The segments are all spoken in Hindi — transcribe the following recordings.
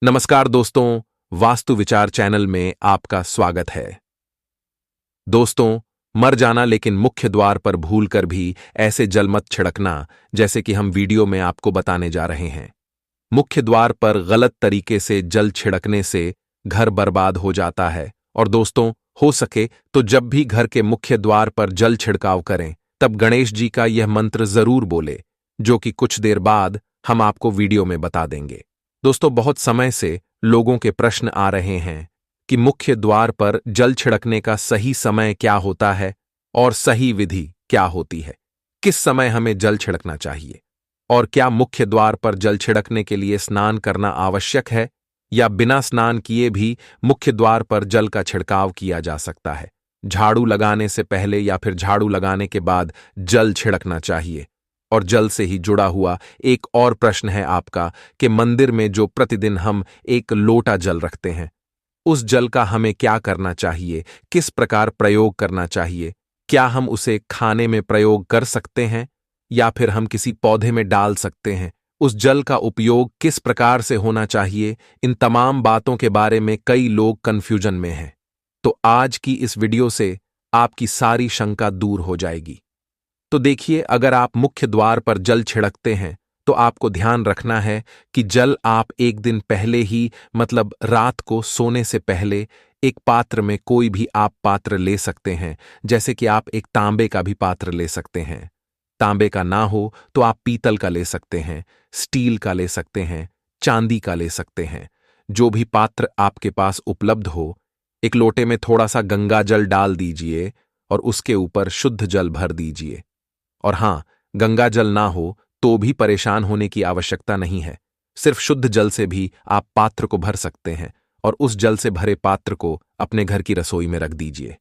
नमस्कार दोस्तों, वास्तु विचार चैनल में आपका स्वागत है। दोस्तों, मर जाना लेकिन मुख्य द्वार पर भूलकर भी ऐसे जल मत छिड़कना जैसे कि हम वीडियो में आपको बताने जा रहे हैं। मुख्य द्वार पर गलत तरीके से जल छिड़कने से घर बर्बाद हो जाता है। और दोस्तों, हो सके तो जब भी घर के मुख्य द्वार पर जल छिड़काव करें तब गणेश जी का यह मंत्र जरूर बोले, जो कि कुछ देर बाद हम आपको वीडियो में बता देंगे। दोस्तों, बहुत समय से लोगों के प्रश्न आ रहे हैं कि मुख्य द्वार पर जल छिड़कने का सही समय क्या होता है और सही विधि क्या होती है। किस समय हमें जल छिड़कना चाहिए और क्या मुख्य द्वार पर जल छिड़कने के लिए स्नान करना आवश्यक है या बिना स्नान किए भी मुख्य द्वार पर जल का छिड़काव किया जा सकता है। झाड़ू लगाने से पहले या फिर झाड़ू लगाने के बाद जल छिड़कना चाहिए। और जल से ही जुड़ा हुआ एक और प्रश्न है आपका कि मंदिर में जो प्रतिदिन हम एक लोटा जल रखते हैं, उस जल का हमें क्या करना चाहिए, किस प्रकार प्रयोग करना चाहिए। क्या हम उसे खाने में प्रयोग कर सकते हैं या फिर हम किसी पौधे में डाल सकते हैं। उस जल का उपयोग किस प्रकार से होना चाहिए, इन तमाम बातों के बारे में कई लोग कन्फ्यूजन में हैं। तो आज की इस वीडियो से आपकी सारी शंका दूर हो जाएगी। तो देखिए, अगर आप मुख्य द्वार पर जल छिड़कते हैं तो आपको ध्यान रखना है कि जल आप एक दिन पहले ही, मतलब रात को सोने से पहले, एक पात्र में, कोई भी आप पात्र ले सकते हैं। जैसे कि आप एक तांबे का भी पात्र ले सकते हैं। तांबे का ना हो तो आप पीतल का ले सकते हैं, स्टील का ले सकते हैं, चांदी का ले सकते हैं। जो भी पात्र आपके पास उपलब्ध हो, एक लोटे में थोड़ा सा गंगा जल डाल दीजिए और उसके ऊपर शुद्ध जल भर दीजिए। और हां, गंगा जल ना हो तो भी परेशान होने की आवश्यकता नहीं है। सिर्फ शुद्ध जल से भी आप पात्र को भर सकते हैं और उस जल से भरे पात्र को अपने घर की रसोई में रख दीजिए।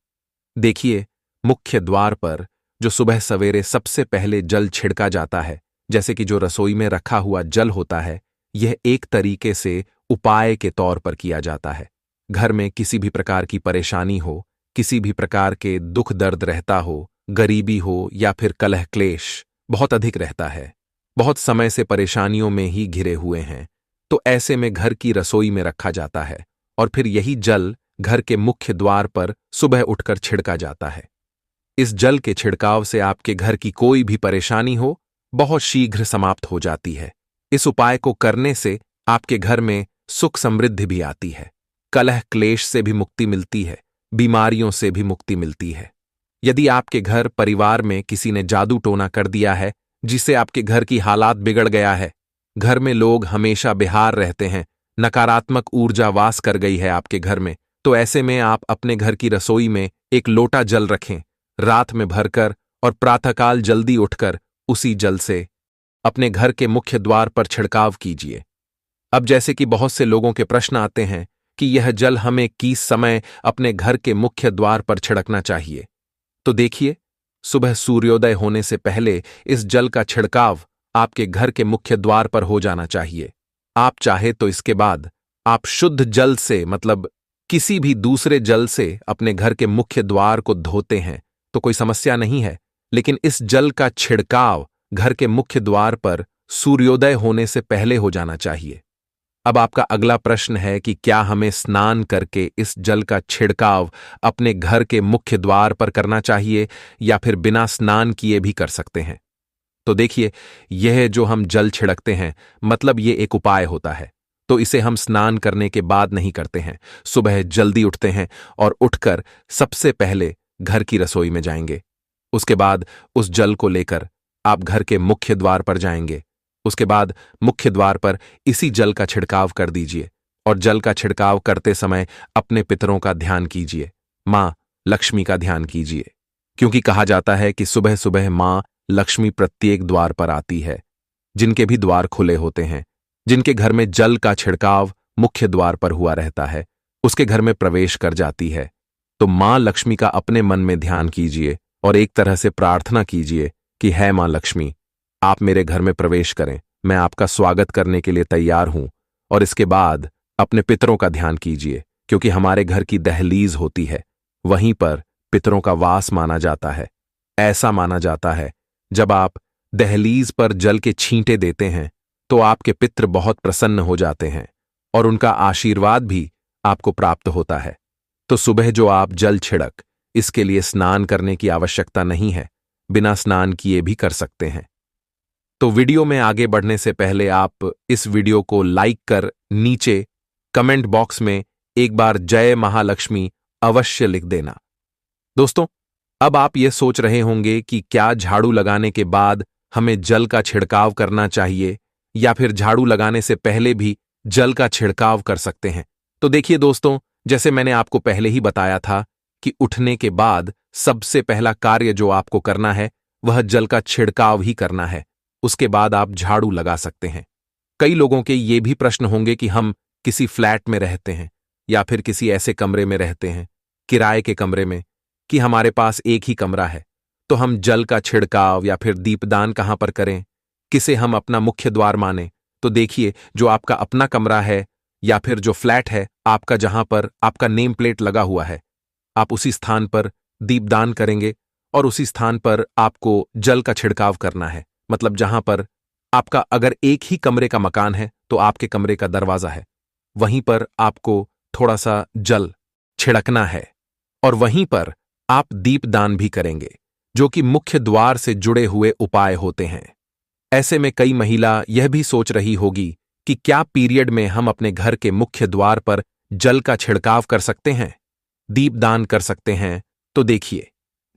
देखिए, मुख्य द्वार पर जो सुबह सवेरे सबसे पहले जल छिड़का जाता है, जैसे कि जो रसोई में रखा हुआ जल होता है, यह एक तरीके से उपाय के तौर पर किया जाता है। घर में किसी भी प्रकार की परेशानी हो, किसी भी प्रकार के दुख दर्द रहता हो, गरीबी हो या फिर कलह क्लेश बहुत अधिक रहता है, बहुत समय से परेशानियों में ही घिरे हुए हैं, तो ऐसे में घर की रसोई में रखा जाता है और फिर यही जल घर के मुख्य द्वार पर सुबह उठकर छिड़का जाता है। इस जल के छिड़काव से आपके घर की कोई भी परेशानी हो बहुत शीघ्र समाप्त हो जाती है। इस उपाय को करने से आपके घर में सुख समृद्धि भी आती है, कलह क्लेश से भी मुक्ति मिलती है, बीमारियों से भी मुक्ति मिलती है। यदि आपके घर परिवार में किसी ने जादू टोना कर दिया है, जिससे आपके घर की हालात बिगड़ गया है, घर में लोग हमेशा बेहार रहते हैं, नकारात्मक ऊर्जा वास कर गई है आपके घर में, तो ऐसे में आप अपने घर की रसोई में एक लोटा जल रखें, रात में भरकर और प्रातःकाल जल्दी उठकर उसी जल से अपने घर के मुख्य द्वार पर छिड़काव कीजिए। अब जैसे कि बहुत से लोगों के प्रश्न आते हैं कि यह जल हमें किस समय अपने घर के मुख्य द्वार पर छिड़कना चाहिए, तो देखिए, सुबह सूर्योदय होने से पहले इस जल का छिड़काव आपके घर के मुख्य द्वार पर हो जाना चाहिए। आप चाहे तो इसके बाद आप शुद्ध जल से, मतलब किसी भी दूसरे जल से अपने घर के मुख्य द्वार को धोते हैं तो कोई समस्या नहीं है, लेकिन इस जल का छिड़काव घर के मुख्य द्वार पर सूर्योदय होने से पहले हो जाना चाहिए। अब आपका अगला प्रश्न है कि क्या हमें स्नान करके इस जल का छिड़काव अपने घर के मुख्य द्वार पर करना चाहिए या फिर बिना स्नान किए भी कर सकते हैं। तो देखिए, यह जो हम जल छिड़कते हैं, मतलब ये एक उपाय होता है, तो इसे हम स्नान करने के बाद नहीं करते हैं। सुबह जल्दी उठते हैं और उठकर सबसे पहले घर की रसोई में जाएंगे। उसके बाद उस जल को लेकर आप घर के मुख्य द्वार पर जाएंगे। उसके बाद मुख्य द्वार पर इसी जल का छिड़काव कर दीजिए और जल का छिड़काव करते समय अपने पितरों का ध्यान कीजिए, मां लक्ष्मी का ध्यान कीजिए, क्योंकि कहा जाता है कि सुबह सुबह मां लक्ष्मी प्रत्येक द्वार पर आती है। जिनके भी द्वार खुले होते हैं, जिनके घर में जल का छिड़काव मुख्य द्वार पर हुआ रहता है, उसके घर में प्रवेश कर जाती है। तो मां लक्ष्मी का अपने मन में ध्यान कीजिए और एक तरह से प्रार्थना कीजिए कि है मां लक्ष्मी, आप मेरे घर में प्रवेश करें, मैं आपका स्वागत करने के लिए तैयार हूं। और इसके बाद अपने पितरों का ध्यान कीजिए, क्योंकि हमारे घर की दहलीज होती है, वहीं पर पितरों का वास माना जाता है। ऐसा माना जाता है, जब आप दहलीज पर जल के छींटे देते हैं तो आपके पितृ बहुत प्रसन्न हो जाते हैं और उनका आशीर्वाद भी आपको प्राप्त होता है। तो सुबह जो आप जल छिड़क, इसके लिए स्नान करने की आवश्यकता नहीं है, बिना स्नान किए भी कर सकते हैं। तो वीडियो में आगे बढ़ने से पहले आप इस वीडियो को लाइक कर नीचे कमेंट बॉक्स में एक बार जय महालक्ष्मी अवश्य लिख देना। दोस्तों, अब आप ये सोच रहे होंगे कि क्या झाड़ू लगाने के बाद हमें जल का छिड़काव करना चाहिए या फिर झाड़ू लगाने से पहले भी जल का छिड़काव कर सकते हैं। तो देखिए दोस्तों, जैसे मैंने आपको पहले ही बताया था कि उठने के बाद सबसे पहला कार्य जो आपको करना है वह जल का छिड़काव ही करना है। उसके बाद आप झाड़ू लगा सकते हैं। कई लोगों के ये भी प्रश्न होंगे कि हम किसी फ्लैट में रहते हैं या फिर किसी ऐसे कमरे में रहते हैं, किराए के कमरे में, कि हमारे पास एक ही कमरा है, तो हम जल का छिड़काव या फिर दीपदान कहां पर करें, किसे हम अपना मुख्य द्वार माने। तो देखिए, जो आपका अपना कमरा है या फिर जो फ्लैट है आपका, जहां पर आपका नेम प्लेट लगा हुआ है, आप उसी स्थान पर दीपदान करेंगे और उसी स्थान पर आपको जल का छिड़काव करना है। मतलब जहां पर आपका अगर एक ही कमरे का मकान है तो आपके कमरे का दरवाजा है, वहीं पर आपको थोड़ा सा जल छिड़कना है और वहीं पर आप दीपदान भी करेंगे, जो कि मुख्य द्वार से जुड़े हुए उपाय होते हैं। ऐसे में कई महिला यह भी सोच रही होगी कि क्या पीरियड में हम अपने घर के मुख्य द्वार पर जल का छिड़काव कर सकते हैं, दीपदान कर सकते हैं। तो देखिए,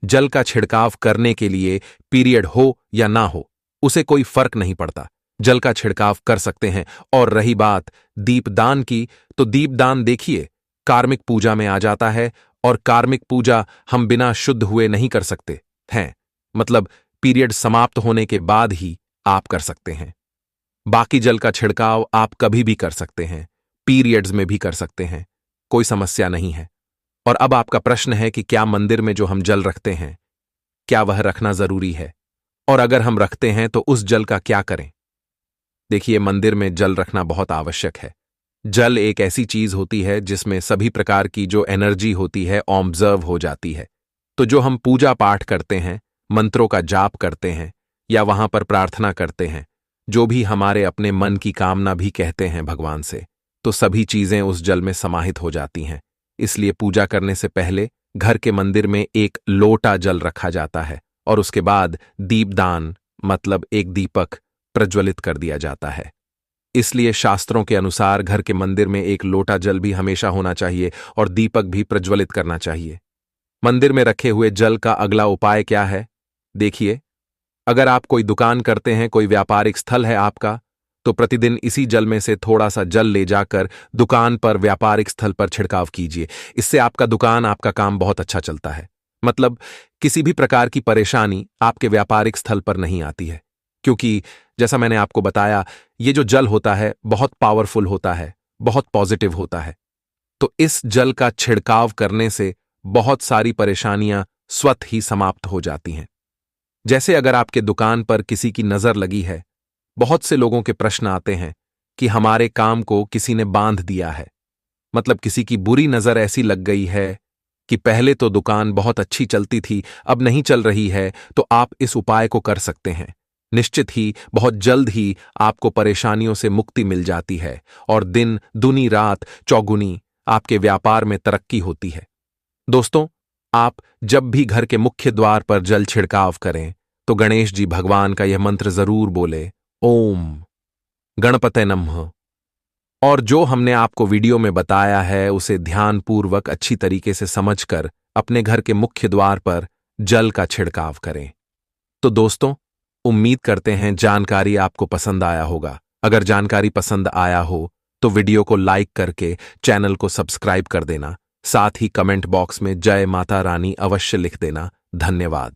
जल का छिड़काव करने के लिए पीरियड हो या ना हो, उसे कोई फर्क नहीं पड़ता, जल का छिड़काव कर सकते हैं। और रही बात दीपदान की, तो दीपदान देखिए कार्मिक पूजा में आ जाता है और कार्मिक पूजा हम बिना शुद्ध हुए नहीं कर सकते हैं। मतलब पीरियड समाप्त होने के बाद ही आप कर सकते हैं। बाकी जल का छिड़काव आप कभी भी कर सकते हैं, पीरियड्स में भी कर सकते हैं, कोई समस्या नहीं है। और अब आपका प्रश्न है कि क्या मंदिर में जो हम जल रखते हैं, क्या वह रखना जरूरी है, और अगर हम रखते हैं तो उस जल का क्या करें। देखिए, मंदिर में जल रखना बहुत आवश्यक है। जल एक ऐसी चीज होती है जिसमें सभी प्रकार की जो एनर्जी होती है ऑब्जर्व हो जाती है। तो जो हम पूजा पाठ करते हैं, मंत्रों का जाप करते हैं या वहां पर प्रार्थना करते हैं, जो भी हमारे अपने मन की कामना भी कहते हैं भगवान से, तो सभी चीजें उस जल में समाहित हो जाती हैं। इसलिए पूजा करने से पहले घर के मंदिर में एक लोटा जल रखा जाता है और उसके बाद दीपदान मतलब एक दीपक प्रज्वलित कर दिया जाता है। इसलिए शास्त्रों के अनुसार घर के मंदिर में एक लोटा जल भी हमेशा होना चाहिए और दीपक भी प्रज्वलित करना चाहिए। मंदिर में रखे हुए जल का अगला उपाय क्या है? देखिए, अगर आप कोई दुकान करते हैं, कोई व्यापारिक स्थल है आपका, तो प्रतिदिन इसी जल में से थोड़ा सा जल ले जाकर दुकान पर, व्यापारिक स्थल पर छिड़काव कीजिए। इससे आपका दुकान, आपका काम बहुत अच्छा चलता है। मतलब किसी भी प्रकार की परेशानी आपके व्यापारिक स्थल पर नहीं आती है, क्योंकि जैसा मैंने आपको बताया, ये जो जल होता है बहुत पावरफुल होता है, बहुत पॉजिटिव होता है। तो इस जल का छिड़काव करने से बहुत सारी परेशानियां स्वतः ही समाप्त हो जाती हैं। जैसे अगर आपके दुकान पर किसी की नजर लगी है, बहुत से लोगों के प्रश्न आते हैं कि हमारे काम को किसी ने बांध दिया है। मतलब किसी की बुरी नजर ऐसी लग गई है कि पहले तो दुकान बहुत अच्छी चलती थी, अब नहीं चल रही है, तो आप इस उपाय को कर सकते हैं। निश्चित ही बहुत जल्द ही आपको परेशानियों से मुक्ति मिल जाती है और दिन दुनी रात चौगुनी आपके व्यापार में तरक्की होती है। दोस्तों, आप जब भी घर के मुख्य द्वार पर जल छिड़काव करें तो गणेश जी भगवान का यह मंत्र जरूर बोले, ओम गणपते नमः। और जो हमने आपको वीडियो में बताया है उसे ध्यानपूर्वक अच्छी तरीके से समझकर अपने घर के मुख्य द्वार पर जल का छिड़काव करें। तो दोस्तों, उम्मीद करते हैं जानकारी आपको पसंद आया होगा। अगर जानकारी पसंद आया हो तो वीडियो को लाइक करके चैनल को सब्सक्राइब कर देना। साथ ही कमेंट बॉक्स में जय माता रानी अवश्य लिख देना। धन्यवाद।